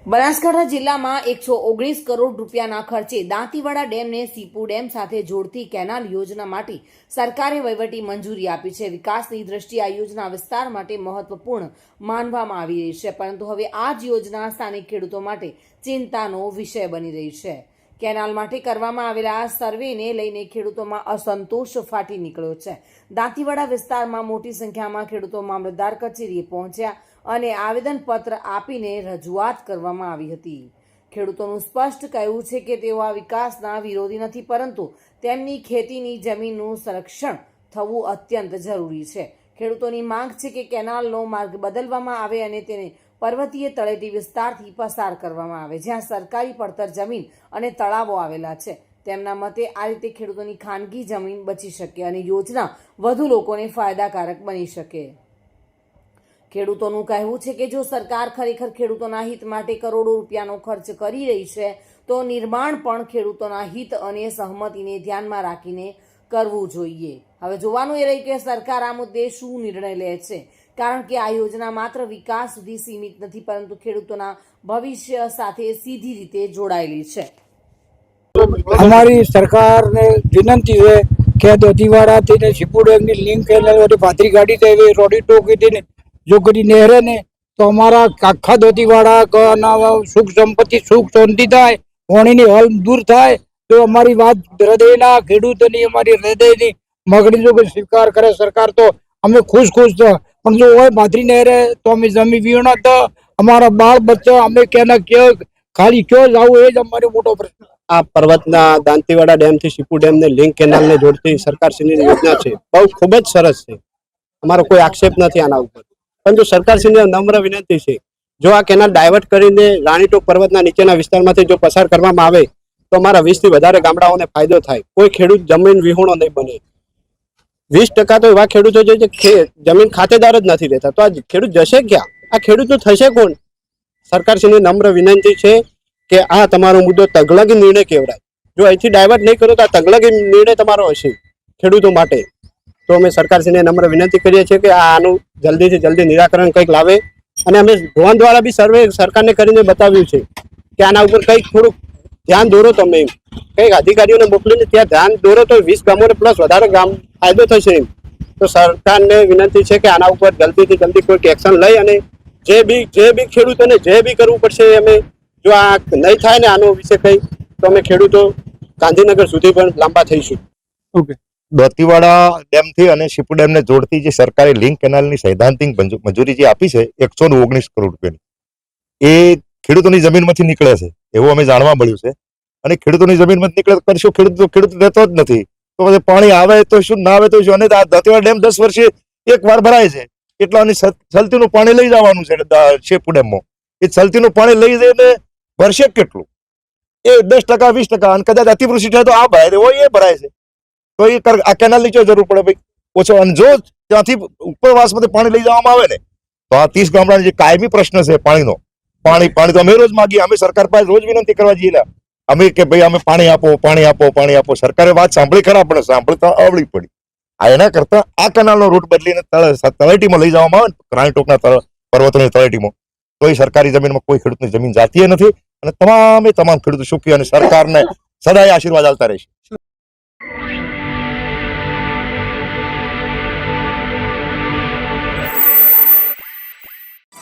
બનાસકાંઠા જિલ્લામાં 119 કરોડ રૂપિયાના ખર્ચે દાંતીવાડા ડેમને સીપુ ડેમ સાથે જોડતી કેનાલ યોજના માટે સરકારે વહીવટી મંજૂરી આપી છે। વિકાસની દ્રષ્ટિએ આ યોજના વિસ્તાર માટે મહત્વપૂર્ણ માનવામાં આવી રહી છે, પરંતુ હવે આ જ યોજના સ્થાનિક ખેડૂતો માટે ચિંતાનો વિષય બની રહી છે। કેનાલ માટે કરવામાં આવેલા સર્વેને લઈને ખેડૂતોમાં અસંતોષ ફાટી નીકળ્યો છે। દાંતીવાડા વિસ્તારમાં મોટી સંખ્યામાં ખેડૂતો મામલતદાર કચેરીએ પહોંચ્યા અને આવેદનપત્ર આપીને રજૂઆત કરવામાં આવી હતી। ખેડૂતોનું સ્પષ્ટ કહેવું છે કે તેઓ આ વિકાસના વિરોધી નથી, પરંતુ તેમની ખેતીની જમીનનું સંરક્ષણ થવું અત્યંત જરૂરી છે। ખેડૂતોની માંગ છે કે કેનાલનો માર્ગ બદલવામાં આવે અને તેને પર્વતીય તળેટી વિસ્તારથી પસાર કરવામાં આવે, જ્યાં સરકારી પડતર જમીન અને તળાવો આવેલા છે। તેમના મતે આ રીતે ખેડૂતોની ખાનગી જમીન બચી શકે અને યોજના વધુ લોકોને ફાયદાકારક બની શકે। ખેડૂતોનું કહેવું છે કે જો સરકાર ખરેખર ખેડૂતોના હિત માટે કરોડો રૂપિયાનો ખર્ચ કરી રહી છે, તો નિર્માણ પણ ખેડૂતોના હિત અને સહમતિને ધ્યાનમાં રાખીને કરવું જોઈએ। હવે જોવાનું એ રહ્યું કે સરકાર આ મુદ્દે શું નિર્ણય લે છે, કારણ કે આ યોજના માત્ર વિકાસ સુધી સીમિત નથી, પરંતુ ખેડૂતોના ભવિષ્ય સાથે સીધી રીતે જોડાયેલી છે। हमारी सरकार ने विनंती है कि दांतीवाड़ा थी सीपू डैम की लिंक भातरी गाड़ी थे रोडी टोकी थी जो करी नहरे ने तो हमारा आखा दांतीवाड़ा सुख संपत्ति सुख शांति थाय पानी हल दूर थाय तो हमारी बात हृदय खेडूतोनी हमारी हृदय मागणी जो स्वीकार करे सरकार तो हमें खुश था, पर जो है भातरी नहरे तो हमें जमीन वीणा था हमारा बाल बच्चा हमें कहना क्यों खाली क्यों जाऊ ये हमारे मोटो प्रश्न। आ पर्वतना दांतीवाड़ा डेम थी सीपू डेम ने लिंक केनाल ने जोड़ती सरकारश्रीनी योजना है, बहु खूब ज सरस है। अमारो कोई आक्षेप नहीं आना उपर, पण जो सरकारश्रीने नम्र विनंती है जो आ केनाल डायवर्ट करीने राणीटोक पर्वतना नीचेना विस्तारमांथी जो पसार करवामां आवे तो अमारा 20 थी वधारे गामडाओने फायदो थाय। कोई खेडूत जमीन विहोणो नहीं बने। 20% तो एवा खेडूतो छे जे जमीन खातेदार ज नथी रहता, तो आ खेडूत जशे क्या? आ खेडूतो थशे कोण? सरकारश्रीने नम्र विनंती है कि आ तमारो मुद्दो तगलगी निर्णय कहेवाय। जो અહીંથી डायवर्ट नहीं करो तो आ तगलगी निर्णय तमारो हशे खेडूतो माटे। तो अमे सरकारश्रीने नम्र विनंती करीए छीए कि आनु जल्दी थी जल्दी निराकरण कंईक लावे અને અમે ભવન દ્વારા બી સર્વે સરકારને કરીને બતાવ્યું છે કે આના ઉપર કંઈક થોડુંક ધ્યાન દોરો, તમે કંઈક અધિકારીઓને મોકલીને ત્યાં ધ્યાન દોરો તો 20 ગામોને પ્લસ વધારે ગામ ફાયદો થશે। તો સરકારને વિનંતી છે કે આના ઉપર જલ્દીથી જલ્દી કોઈક એક્શન લઈ અને જે બી ખેડૂતોને જે બી કરવું પડશે અમે જો આ નહીં થાય ને આનો વિશે કંઈ તો અમે ખેડૂતો ગાંધીનગર સુધી પણ લાંબા થઈશું। ओके દાંતીવાડા ડેમ થી અને સીપુ ડેમ ને જોડતી જે સરકારે લિંક કેનાલની સૈદ્ધાંતિક મંજૂરી જે આપી છે 119 કરોડ રૂપિયાની, એ ખેડૂતોની જમીનમાંથી નીકળે છે એવું અમે જાણવા મળ્યું છે। અને ખેડૂતોની જમીનમાંથી નીકળે કરશું ખેડૂત રહેતો જ નથી, તો પછી પાણી આવે તો શું, ના આવે તો શું। અને દાંતીવાડા ડેમ 10 વર્ષે એકવાર ભરાય છે, એટલાની સલતીનું પાણી લઈ જવાનું છે સીપુ ડેમમાં। એ સલતીનું પાણી લઈ જઈને ભરશે કેટલું? એ 10% 20%, અને કદાચ અતિવૃષ્ટિ થાય તો આ ભરાય હોય એ ભરાય છે। તો એ આ કેનાલની જો જરૂર પડે ભાઈ ઓછો, અને જો ત્યાંથી ઉપરવાસમાંથી પાણી લઈ જવામાં આવે ને તો આ 30 ગામડાનો જે કાયમી પ્રશ્ન છે પાણીનો, પાણી તો અમે રોજ માગીએ, અમે સરકાર પાસે રોજ વિનંતી કરવા જઈએ અમે કે ભાઈ અમે પાણી આપો પાણી આપો પાણી આપો। સરકારે વાત સાંભળી ખરા, પણ સાંભળતા આવડી પડી। આ એના કરતા આ કેનાલનો રૂટ બદલીને તળેટીમાં લઈ જવામાં આવે ને રાણીટોકના પર્વતોની તળેટીમાં, તો એ સરકારી જમીનમાં કોઈ ખેડૂતની જમીન જાતી નથી અને તમામ ખેડૂતો સુખી અને સરકારને સદાય આશીર્વાદ આવતા રહેશે।